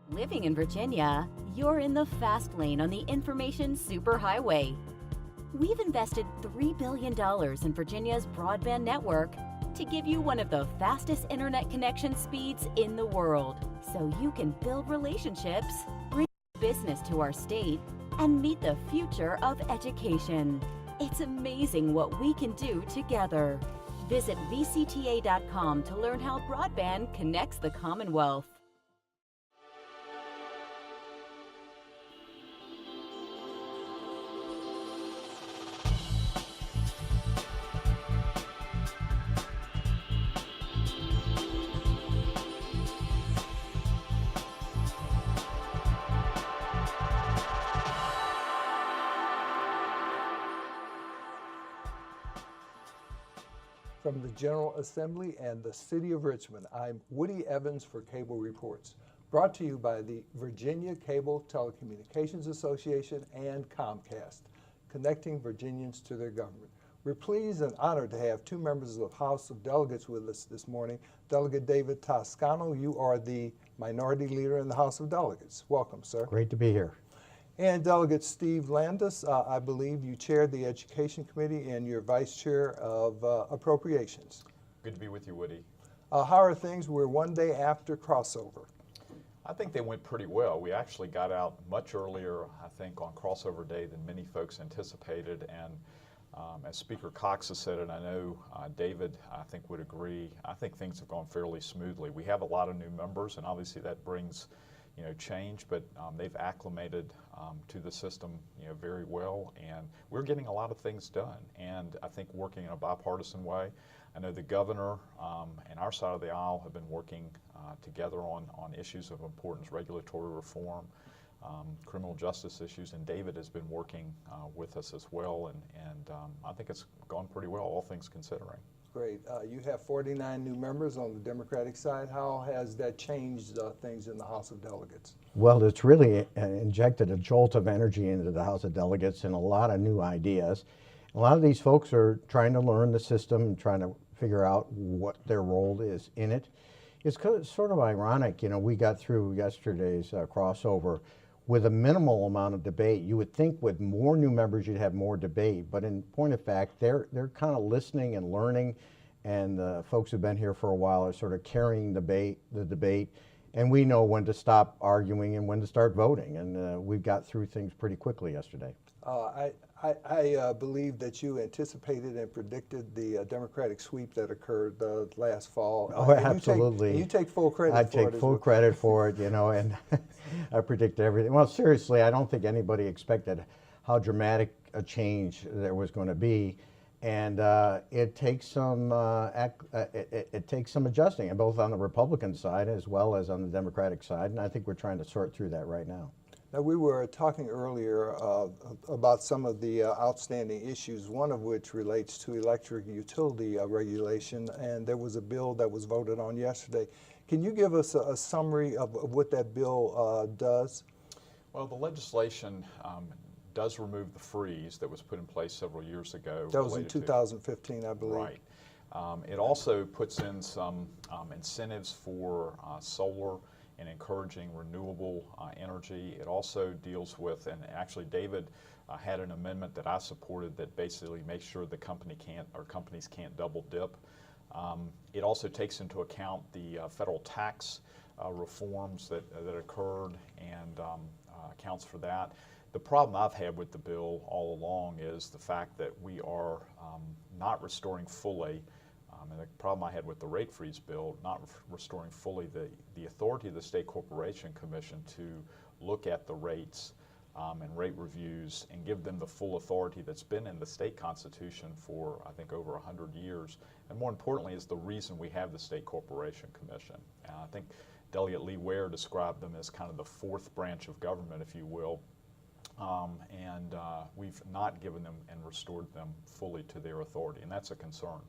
Living in Virginia, you're in the fast lane on the information superhighway. We've invested $3 billion in Virginia's broadband network to give you one of the fastest internet connection speeds in the world, so you can build relationships, bring business to our state, and meet the future of education. It's amazing what we can do together. Visit VCTA.com to learn how broadband connects the Commonwealth. From the General Assembly and the City of Richmond, I'm Woody Evans for Cable Reports, brought to you by the Virginia Cable Telecommunications Association and Comcast, connecting Virginians to their government. We're pleased and honored to have two members of the House of Delegates with us this morning. Delegate David Toscano, you are the Minority Leader in the House of Delegates. Welcome, sir. Great to be here. And Delegate Steve Landis, I believe you chaired the Education Committee and you're Vice Chair of Appropriations. Good to be with you, Woody. How are things? We're one day after crossover. I think they went pretty well. We actually got out much earlier, I think, on crossover day than many folks anticipated. And as Speaker Cox has said, and I know David, I think, would agree, I think things have gone fairly smoothly. We have a lot of new members, and obviously that brings change, but they've acclimated to the system, very well, and we're getting a lot of things done. And I think working in a bipartisan way. I know the governor and our side of the aisle have been working together on issues of importance, regulatory reform, criminal justice issues, and David has been working with us as well, and I think it's gone pretty well, all things considering. Great. You have 49 new members on the Democratic side. How has that changed things in the House of Delegates? Well, it's really injected a jolt of energy into the House of Delegates and a lot of new ideas. A lot of these folks are trying to learn the system and trying to figure out what their role is in it. It's sort of ironic, we got through yesterday's crossover with a minimal amount of debate. You would think with more new members you'd have more debate, but in point of fact, they're kind of listening and learning, and the folks who've been here for a while are sort of carrying the debate, and we know when to stop arguing and when to start voting, and we got through things pretty quickly yesterday. I believe that you anticipated and predicted the Democratic sweep that occurred last fall. Oh, absolutely. You take full credit for it. I take full credit for it, and I predict everything. Well, seriously, I don't think anybody expected how dramatic a change there was going to be, and it takes some adjusting, and both on the Republican side as well as on the Democratic side, and I think we're trying to sort through that right now. Now, we were talking earlier about some of the outstanding issues, one of which relates to electric utility regulation, and there was a bill that was voted on yesterday. Can you give us a summary of what that bill does? Well, the legislation does remove the freeze that was put in place several years ago. That was in 2015, I believe. Right. It also puts in some incentives for solar and encouraging renewable energy. It also deals with, and actually David had an amendment that I supported that basically makes sure the companies can't double dip. It also takes into account the federal tax reforms that occurred and accounts for that. The problem I've had with the bill all along is the fact that we are not restoring fully, and the problem I had with the rate freeze bill, not restoring fully the authority of the State Corporation Commission to look at the rates and rate reviews and give them the full authority that's been in the state constitution for, I think, over 100 years. And more importantly is the reason we have the State Corporation Commission. And I think Delegate Lee Ware described them as kind of the fourth branch of government, if you will. We've not given them and restored them fully to their authority, and that's a concern.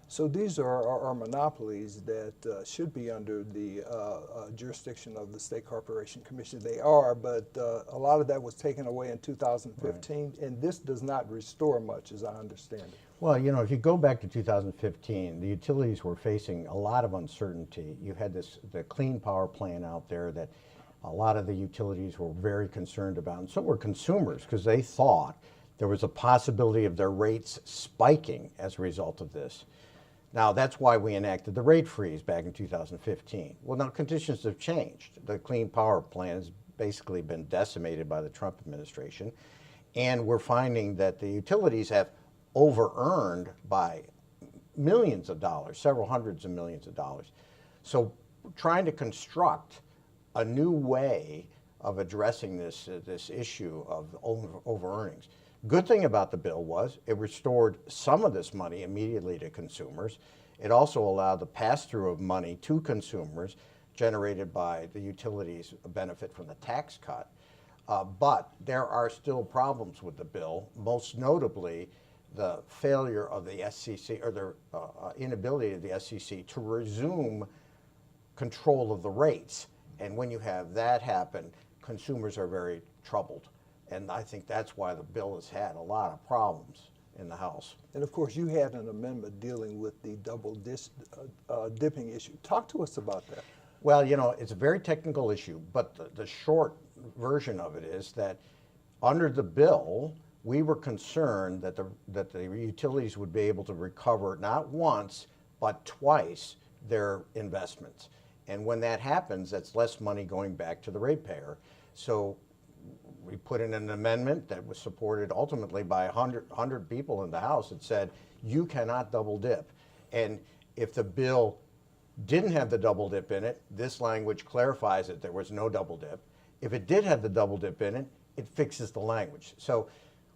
So these are monopolies that should be under the jurisdiction of the State Corporation Commission. They are, but a lot of that was taken away in 2015, right. And this does not restore much, as I understand it. Well, you know, if you go back to 2015, the utilities were facing a lot of uncertainty. You had the Clean Power Plan out there that a lot of the utilities were very concerned about, and so were consumers, because they thought there was a possibility of their rates spiking as a result of this. Now, that's why we enacted the rate freeze back in 2015. Well, now conditions have changed. The Clean Power Plan has basically been decimated by the Trump administration, and we're finding that the utilities have over-earned by millions of dollars, several hundreds of millions of dollars. So trying to construct a new way of addressing this issue of over-earnings. Good thing about the bill was it restored some of this money immediately to consumers. It also allowed the pass-through of money to consumers generated by the utilities benefit from the tax cut. But there are still problems with the bill, most notably the failure of the SCC, or the inability of the SCC to resume control of the rates. And when you have that happen, consumers are very troubled. And I think that's why the bill has had a lot of problems in the House. And of course, you had an amendment dealing with the double dipping issue. Talk to us about that. Well, you know, it's a very technical issue, but the short version of it is that under the bill, we were concerned that the utilities would be able to recover not once, but twice their investments. And when that happens, that's less money going back to the ratepayer. So we put in an amendment that was supported ultimately by 100 people in the House that said, you cannot double dip. And if the bill didn't have the double dip in it, this language clarifies that there was no double dip. If it did have the double dip in it, it fixes the language. So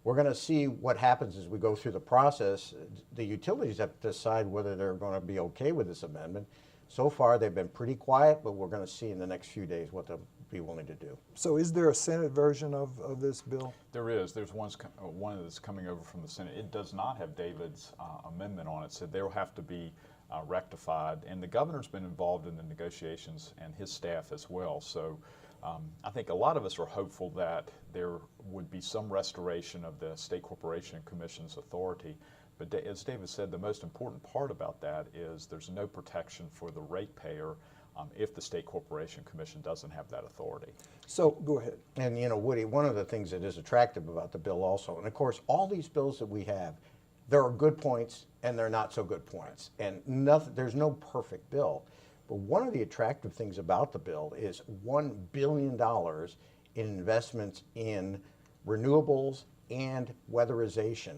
we're going to see what happens as we go through the process. The utilities have to decide whether they're going to be okay with this amendment. So far, they've been pretty quiet, but we're going to see in the next few days what they'll be willing to do. So is there a Senate version of this bill? There is. There's one that's coming over from the Senate. It does not have David's amendment on it, so they'll have to be rectified. And the governor's been involved in the negotiations, and his staff as well. So I think a lot of us are hopeful that there would be some restoration of the State Corporation Commission's authority. But as David said, the most important part about that is there's no protection for the ratepayer if the State Corporation Commission doesn't have that authority. So go ahead. And you know, Woody, one of the things that is attractive about the bill also, and of course, all these bills that we have, there are good points and there are not so good points. And there's no perfect bill. But one of the attractive things about the bill is $1 billion in investments in renewables and weatherization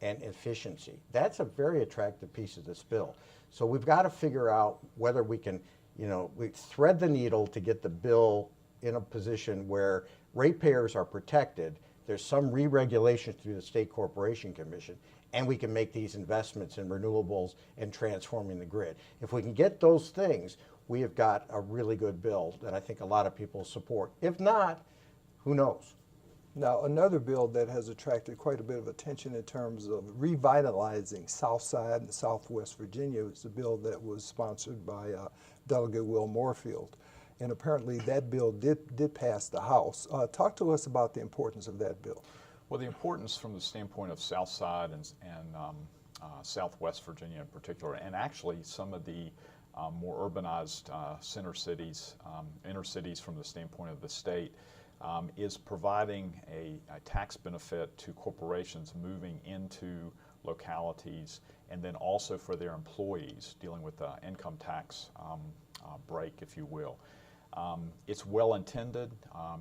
and efficiency. That's a very attractive piece of this bill. So we've got to figure out whether we can, you know, we thread the needle to get the bill in a position where ratepayers are protected, there's some re-regulation through the State Corporation Commission, and we can make these investments in renewables and transforming the grid. If we can get those things, we have got a really good bill that I think a lot of people support. If not, who knows? Now, another bill that has attracted quite a bit of attention in terms of revitalizing Southside and Southwest Virginia is a bill that was sponsored by Delegate Will Moorfield. And apparently that bill did pass the House. Talk to us about the importance of that bill. Well, the importance from the standpoint of Southside and Southwest Virginia in particular, and actually some of the more urbanized inner cities from the standpoint of the state, is providing a tax benefit to corporations moving into localities, and then also for their employees dealing with the income tax break, if you will. It's well intended.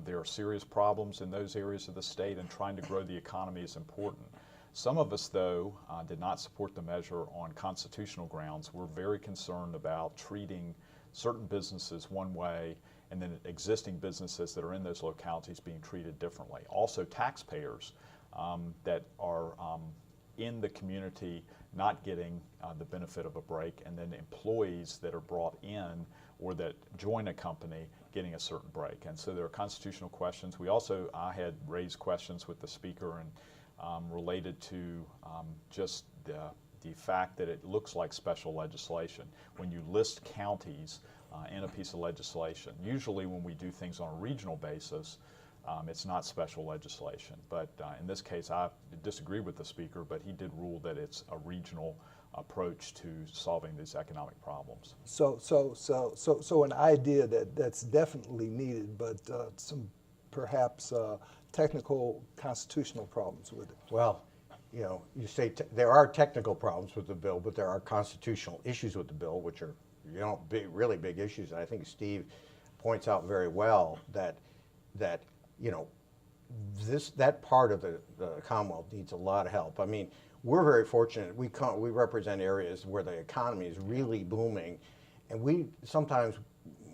There are serious problems in those areas of the state, and trying to grow the economy is important. Some of us, though, did not support the measure on constitutional grounds. We're very concerned about treating certain businesses one way and then existing businesses that are in those localities being treated differently. Also, taxpayers that are in the community not getting the benefit of a break, and then employees that are brought in or that join a company getting a certain break. And so there are constitutional questions. I had raised questions with the Speaker and related to just the fact that it looks like special legislation. When you list counties in a piece of legislation, usually when we do things on a regional basis, it's not special legislation. But in this case, I disagree with the Speaker, but he did rule that it's a regional approach to solving these economic problems. So an idea that's definitely needed, but some perhaps technical constitutional problems with it. Well, you know, you say there are technical problems with the bill, but there are constitutional issues with the bill, which are, you know, really big issues. And I think Steve points out very well that you know, that part of the Commonwealth needs a lot of help. I mean, we're very fortunate. We represent areas where the economy is really booming, and sometimes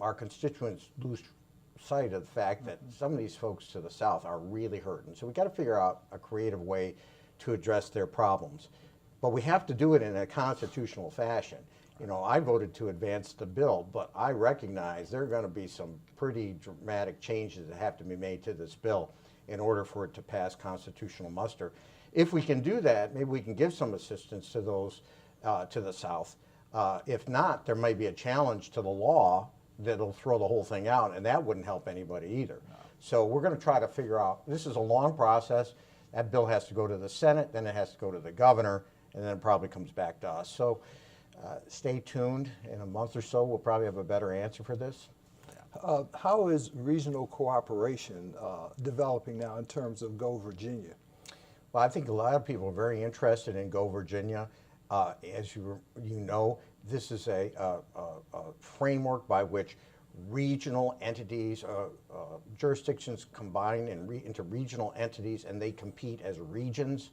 our constituents lose sight of the fact that some of these folks to the south are really hurting. So we got to figure out a creative way to address their problems, but we have to do it in a constitutional fashion. You know, I voted to advance the bill, but I recognize there are going to be some pretty dramatic changes that have to be made to this bill in order for it to pass constitutional muster. If we can do that, maybe we can give some assistance to those to the south. If not, there may be a challenge to the law that'll throw the whole thing out, and that wouldn't help anybody either. No. So we're going to try to figure out, this is a long process. That bill has to go to the Senate, then it has to go to the governor, and then it probably comes back to us. So stay tuned. In a month or so, we'll probably have a better answer for this. How is regional cooperation developing now in terms of Go Virginia? Well, I think a lot of people are very interested in Go Virginia. As you know, this is a framework by which regional entities, jurisdictions combine into regional entities, and they compete as regions.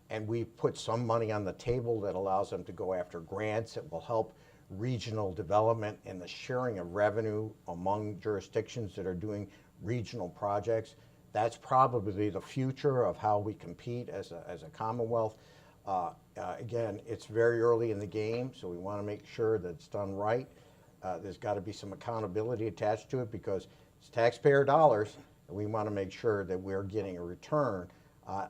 And we put some money on the table that allows them to go after grants that will help regional development and the sharing of revenue among jurisdictions that are doing regional projects. That's probably the future of how we compete as a Commonwealth. Again, it's very early in the game, so we want to make sure that it's done right. There's got to be some accountability attached to it because it's taxpayer dollars, and we want to make sure that we're getting a return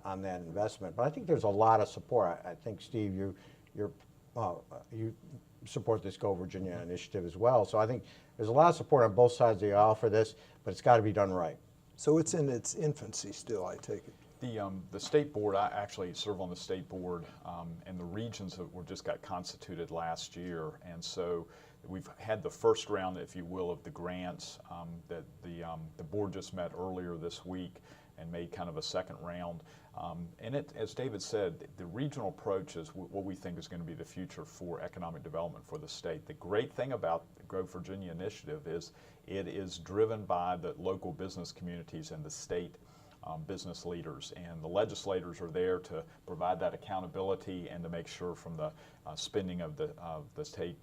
on that investment. But I think there's a lot of support. I think, Steve, you support this Go Virginia initiative as well. So I think there's a lot of support on both sides of the aisle for this, but it's got to be done right. So it's in its infancy still, I take it. The state board, I actually serve on the state board, and the regions just got constituted last year, and so we've had the first round, if you will, of the grants. That the board just met earlier this week and made kind of a second round. And it, as David said, the regional approach is what we think is going to be the future for economic development for the state. The great thing about the Grow Virginia initiative is it is driven by the local business communities and the state business leaders, and the legislators are there to provide that accountability and to make sure from the spending of the state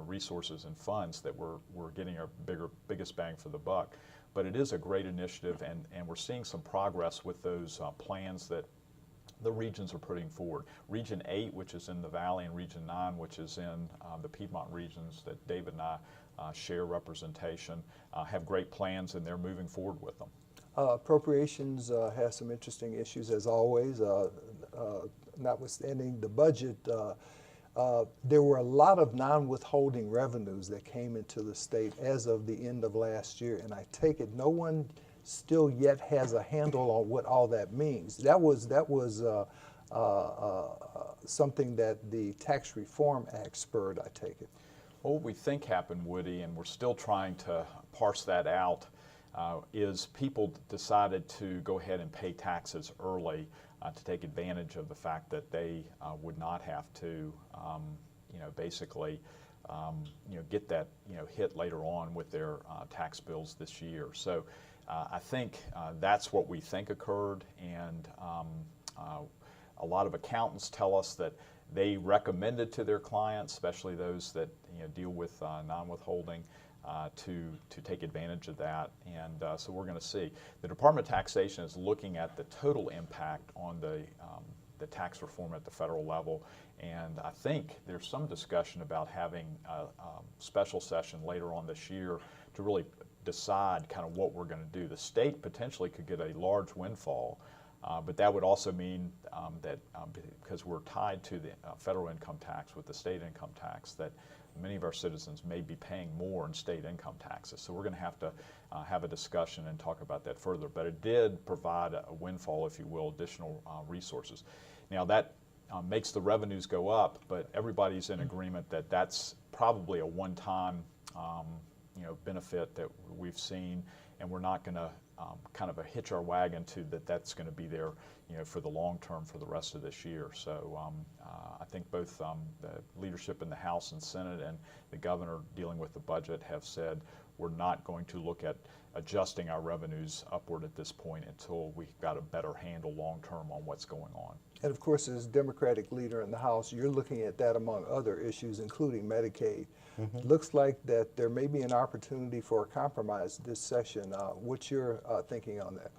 resources and funds that we're getting our biggest bang for the buck. But it is a great initiative, and we're seeing some progress with those plans that the regions are putting forward. Region 8, which is in the Valley, and Region 9, which is in the Piedmont regions that David and I share representation, have great plans, and they're moving forward with them. Appropriations has some interesting issues, as always. Notwithstanding the budget, there were a lot of non-withholding revenues that came into the state as of the end of last year, and I take it no one still yet has a handle on what all that means. That was something that the Tax Reform Act spurred, I take it. Well, what we think happened, Woody, and we're still trying to parse that out, is people decided to go ahead and pay taxes early to take advantage of the fact that they would not have to, basically, get that, hit later on with their tax bills this year. So I think that's what we think occurred, and a lot of accountants tell us that they recommended to their clients, especially those that deal with non-withholding, to take advantage of that, and so we're going to see. The Department of Taxation is looking at the total impact on the tax reform at the federal level, and I think there's some discussion about having a special session later on this year to really decide kind of what we're going to do. The state potentially could get a large windfall, but that would also mean that because we're tied to the federal income tax with the state income tax, that many of our citizens may be paying more in state income taxes. So we're going to have a discussion and talk about that further. But it did provide a windfall, if you will, additional resources. Now that makes the revenues go up, but everybody's in agreement that that's probably a one-time benefit that we've seen, and we're not going to kind of hitch our wagon to that's going to be there for the long term for the rest of this year. So I think both the leadership in the House and Senate and the governor dealing with the budget have said we're not going to look at adjusting our revenues upward at this point until we've got a better handle long term on what's going on. And of course, as Democratic leader in the House, you're looking at that among other issues, including Medicaid. Looks like that there may be an opportunity for a compromise this session. What's your thinking on that?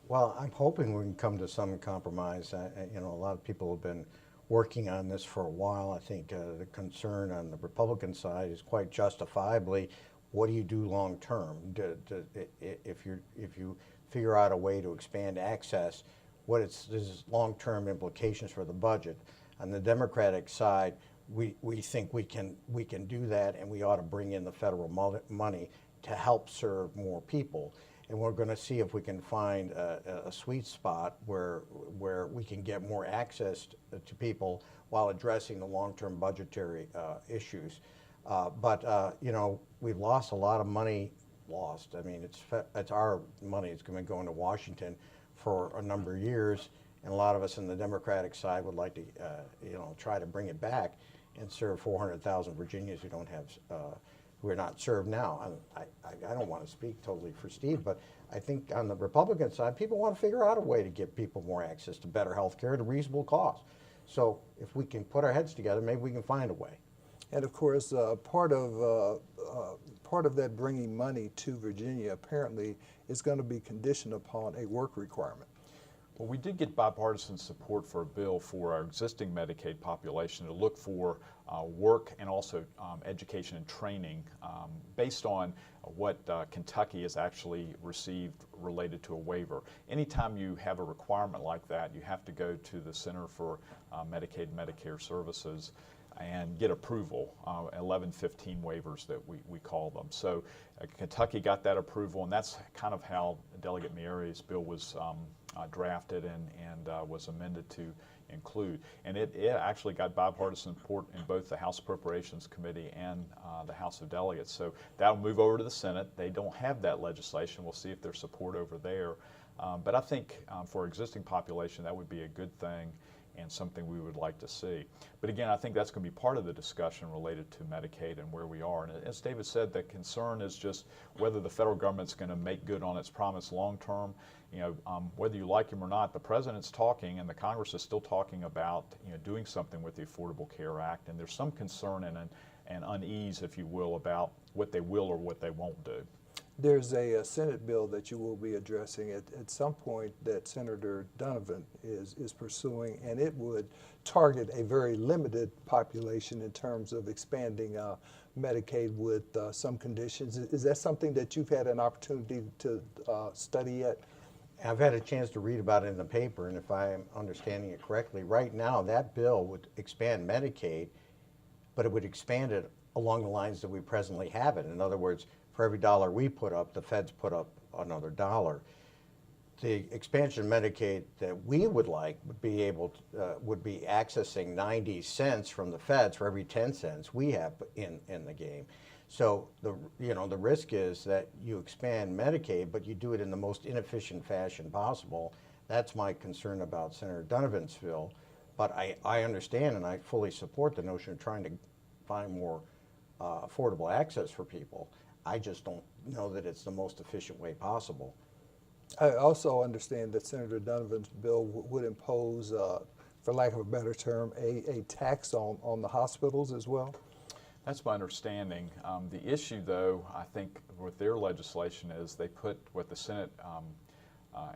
Well, I'm hoping we can come to some compromise. A lot of people have been working on this for a while. I think the concern on the Republican side is quite justifiably, what do you do long term? If you figure out a way to expand access, there's long-term implications for the budget. On the Democratic side, we think we can do that, and we ought to bring in the federal money to help serve more people. And we're going to see if we can find a sweet spot where we can get more access to people while addressing the long-term budgetary issues. But we've lost a lot of money. I mean, it's our money. It's going to go into Washington for a number of years, and a lot of us in the Democratic side would like to, try to bring it back and serve 400,000 Virginians who don't have, who are not served now. I don't want to speak totally for Steve, but I think on the Republican side, people want to figure out a way to give people more access to better health care at a reasonable cost. So if we can put our heads together, maybe we can find a way. And of course, part of that bringing money to Virginia apparently is going to be conditioned upon a work requirement. Well, we did get bipartisan support for a bill for our existing Medicaid population to look for work and also education and training based on what Kentucky has actually received related to a waiver. Anytime you have a requirement like that, you have to go to the Center for Medicaid and Medicare Services and get approval, 1115 waivers that we call them. So Kentucky got that approval, and that's kind of how Delegate Mieri's bill was drafted and was amended to include. And it actually got bipartisan support in both the House Appropriations Committee and the House of Delegates. So that'll move over to the Senate. They don't have that legislation. We'll see if there's support over there. But I think for existing population, that would be a good thing and something we would like to see. But again, I think that's going to be part of the discussion related to Medicaid and where we are. And as David said, the concern is just whether the federal government's going to make good on its promise long term. Whether you like him or not, the president's talking and the Congress is still talking about doing something with the Affordable Care Act, and there's some concern and unease, if you will, about what they will or what they won't do. There's a Senate bill that you will be addressing at some point that Senator Donovan is pursuing, and it would target a very limited population in terms of expanding Medicaid with some conditions. Is that something that you've had an opportunity to study yet? I've had a chance to read about it in the paper, and if I'm understanding it correctly, right now that bill would expand Medicaid, but it would expand it along the lines that we presently have it. In other words, for every dollar we put up, the feds put up another dollar. The expansion of Medicaid that we would like would be would be accessing 90 cents from the feds for every 10 cents we have in the game. So the risk is that you expand Medicaid, but you do it in the most inefficient fashion possible. That's my concern about Senator Donovan's bill. But I understand and I fully support the notion of trying to find more affordable access for people. I just don't know that it's the most efficient way possible. I also understand that Senator Donovan's bill would impose, for lack of a better term, a tax on the hospitals as well. That's my understanding. The issue, though, I think with their legislation is they put what the Senate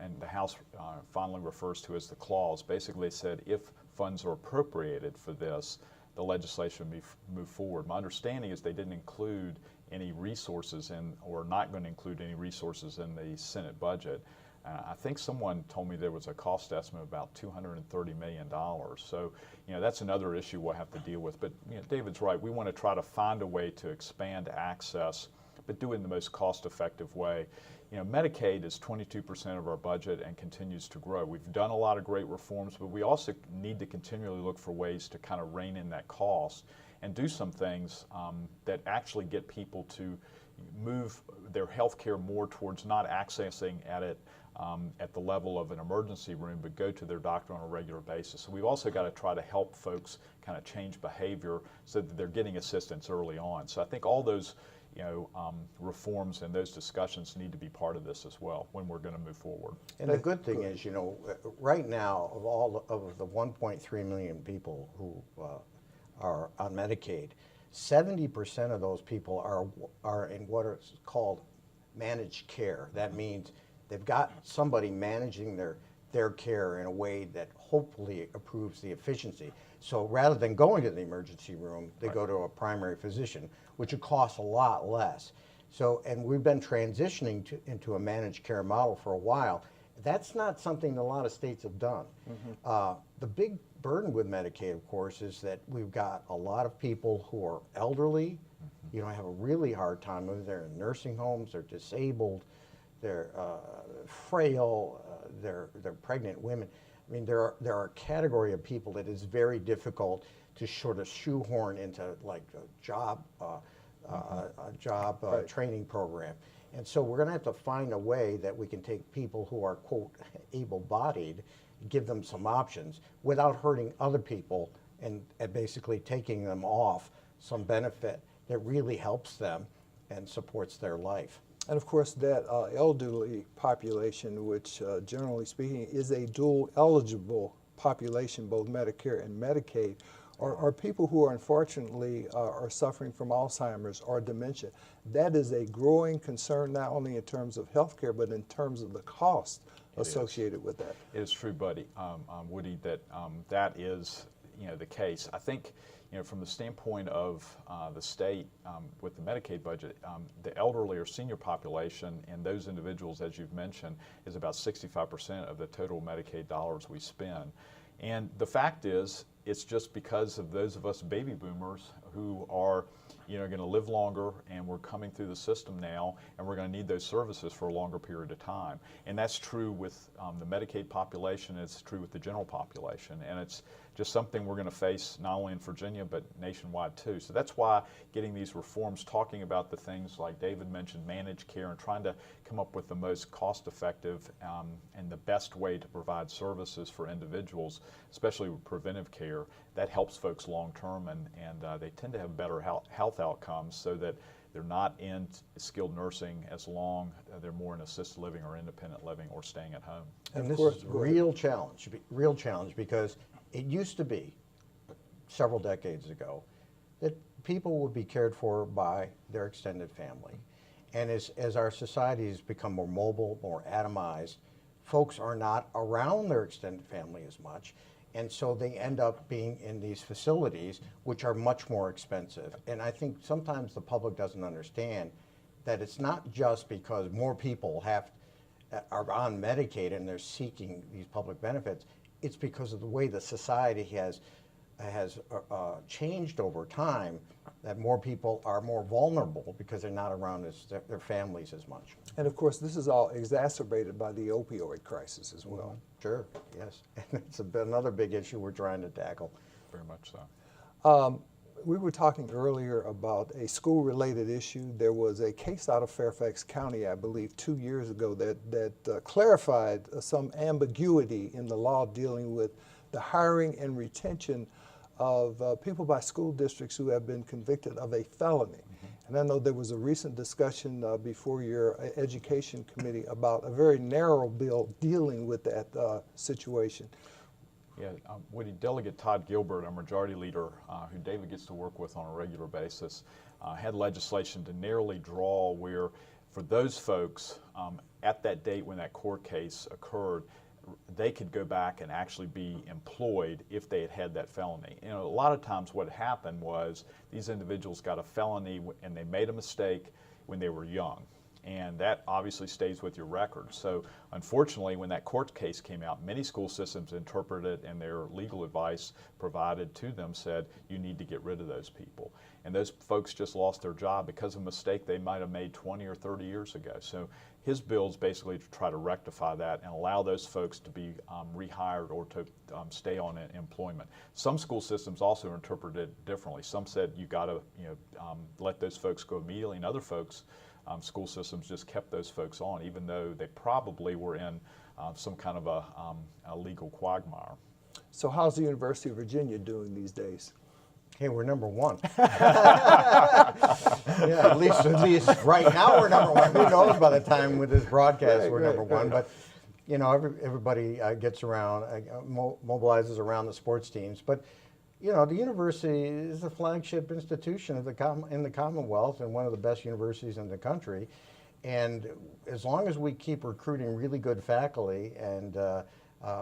and the House finally refers to as the clause. Basically, they said if funds are appropriated for this, the legislation will move forward. My understanding is they didn't include any resources or not going to include any resources in the Senate budget. I think someone told me there was a cost estimate of about $230 million. So, that's another issue we'll have to deal with. But, David's right. We want to try to find a way to expand access, but do it in the most cost-effective way. You know, Medicaid is 22% of our budget and continues to grow. We've done a lot of great reforms, but we also need to continually look for ways to kind of rein in that cost and do some things that actually get people to move their health care more towards not accessing it at the level of an emergency room, but go to their doctor on a regular basis. So we've also got to try to help folks kind of change behavior so that they're getting assistance early on. So I think all those reforms and those discussions need to be part of this as well when we're going to move forward. And the good thing is, right now, of all of the 1.3 million people who are on Medicaid, 70% of those people are in what is called managed care. That means they've got somebody managing their care in a way that hopefully improves the efficiency. So rather than going to the emergency room, they go to a primary physician, which would cost a lot less. So, and we've been transitioning into a managed care model for a while. That's not something a lot of states have done. The big burden with Medicaid, of course, is that we've got a lot of people who are elderly, have a really hard time, whether they're in nursing homes, they're disabled, they're frail, they're pregnant women. I mean, there are a category of people that is very difficult to sort of shoehorn into like a job training program. And so we're going to have to find a way that we can take people who are, quote, able-bodied, give them some options without hurting other people and basically taking them off some benefit that really helps them and supports their life. And of course, that elderly population, which generally speaking is a dual eligible population, both Medicare and Medicaid, are people who are unfortunately are suffering from Alzheimer's or dementia. That is a growing concern, not only in terms of healthcare, but in terms of the cost associated with that. It is true, Buddy, Woody, that that is the case. I think from the standpoint of the state with the Medicaid budget, the elderly or senior population and those individuals, as you've mentioned, is about 65% of the total Medicaid dollars we spend. And the fact is, it's just because of those of us baby boomers who are going to live longer, and we're coming through the system now, and we're going to need those services for a longer period of time. And that's true with the Medicaid population, it's true with the general population, and it's just something we're going to face not only in Virginia, but nationwide too. So that's why getting these reforms, talking about the things like David mentioned, managed care, and trying to come up with the most cost-effective and the best way to provide services for individuals, especially with preventive care, that helps folks long-term, and they tend to have better health outcomes so that they're not in skilled nursing as long, they're more in assisted living or independent living or staying at home. And this is a real challenge because it used to be, several decades ago, that people would be cared for by their extended family. And as our society has become more mobile, more atomized, folks are not around their extended family as much. And so they end up being in these facilities, which are much more expensive. And I think sometimes the public doesn't understand that it's not just because more people are on Medicaid and they're seeking these public benefits. It's because of the way the society has changed over time, that more people are more vulnerable because they're not around their families as much. And of course, this is all exacerbated by the opioid crisis as well. Sure, yes. And it's another big issue we're trying to tackle. Very much so. We were talking earlier about a school-related issue. There was a case out of Fairfax County, I believe, 2 years ago that clarified some ambiguity in the law dealing with the hiring and retention of people by school districts who have been convicted of a felony. And I know there was a recent discussion before your education committee about a very narrow bill dealing with that situation. Yeah, Woody, Delegate Todd Gilbert, our majority leader, who David gets to work with on a regular basis, had legislation to narrowly draw where, for those folks, at that date when that court case occurred, they could go back and actually be employed if they had that felony. A lot of times what happened was these individuals got a felony and they made a mistake when they were young. And that obviously stays with your record. So unfortunately, when that court case came out, many school systems interpreted it, and their legal advice provided to them said, you need to get rid of those people. And those folks just lost their job because of a mistake they might have made 20 or 30 years ago. So his bill is basically to try to rectify that and allow those folks to be rehired or to stay on employment. Some school systems also interpreted it differently. Some said you got to let those folks go immediately, and other folks, school systems just kept those folks on, even though they probably were in some kind of a legal quagmire. So how's the University of Virginia doing these days? Hey, we're number one. Yeah, at least right now we're number one. Who knows by the time with this broadcast we're number one. But you know, everybody gets around, mobilizes around the sports teams. But you know, the university is the flagship institution of in the Commonwealth and one of the best universities in the country. And as long as we keep recruiting really good faculty and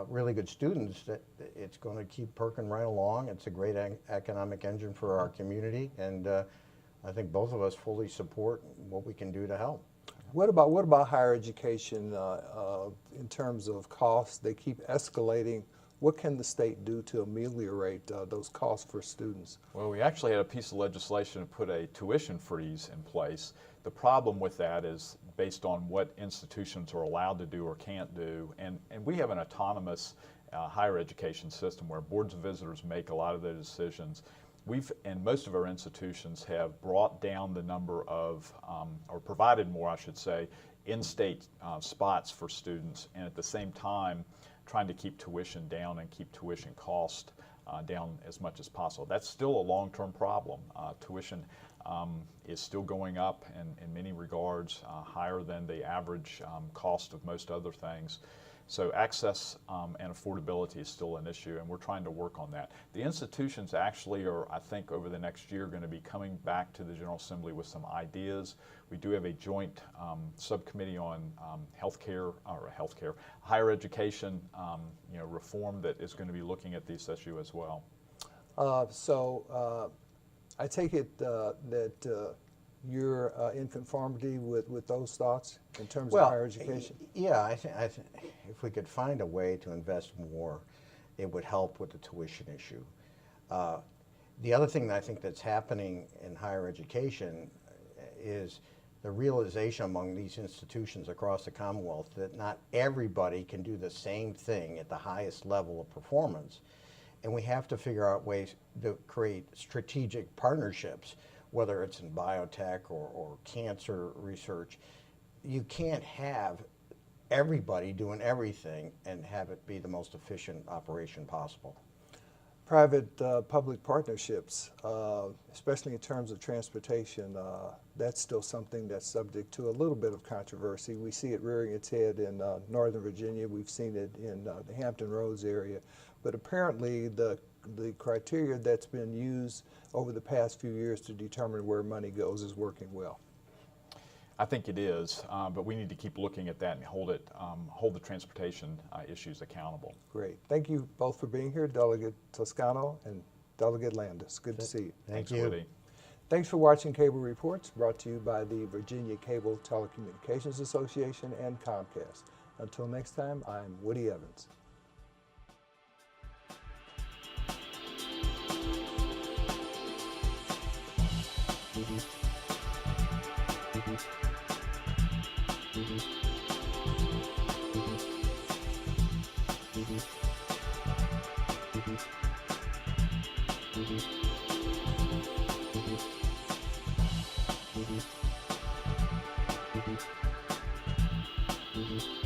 really good students, that it's going to keep perking right along. It's a great economic engine for our community, and I think both of us fully support what we can do to help. What about higher education in terms of costs? They keep escalating. What can the state do to ameliorate those costs for students? Well, we actually had a piece of legislation to put a tuition freeze in place. The problem with that is based on what institutions are allowed to do or can't do, and we have an autonomous higher education system where boards of visitors make a lot of those decisions. And most of our institutions have brought down the number of, or provided more, I should say, in-state spots for students, and at the same time trying to keep tuition down and keep tuition cost down as much as possible. That's still a long-term problem. Tuition is still going up in many regards, higher than the average cost of most other things. So access and affordability is still an issue, and we're trying to work on that. The institutions actually are, I think, over the next year going to be coming back to the General Assembly with some ideas. We do have a joint subcommittee on higher education reform that is going to be looking at this issue as well. So I take it that you're in conformity with those thoughts in terms of higher education? Yeah, I think if we could find a way to invest more, it would help with the tuition issue. The other thing that I think that's happening in higher education is the realization among these institutions across the Commonwealth that not everybody can do the same thing at the highest level of performance. And we have to figure out ways to create strategic partnerships, whether it's in biotech or cancer research. You can't have everybody doing everything and have it be the most efficient operation possible. Private-public partnerships, especially in terms of transportation, that's still something that's subject to a little bit of controversy. We see it rearing its head in Northern Virginia. We've seen it in the Hampton Roads area. But apparently the criteria that's been used over the past few years to determine where money goes is working well. I think it is, but we need to keep looking at that and hold the transportation issues accountable. Great. Thank you both for being here, Delegate Toscano and Delegate Landis. Good to see you. Thanks, Woody. Thanks for watching Cable Reports, brought to you by the Virginia Cable Telecommunications Association and Comcast. Until next time, I'm Woody Evans. Mm-hmm.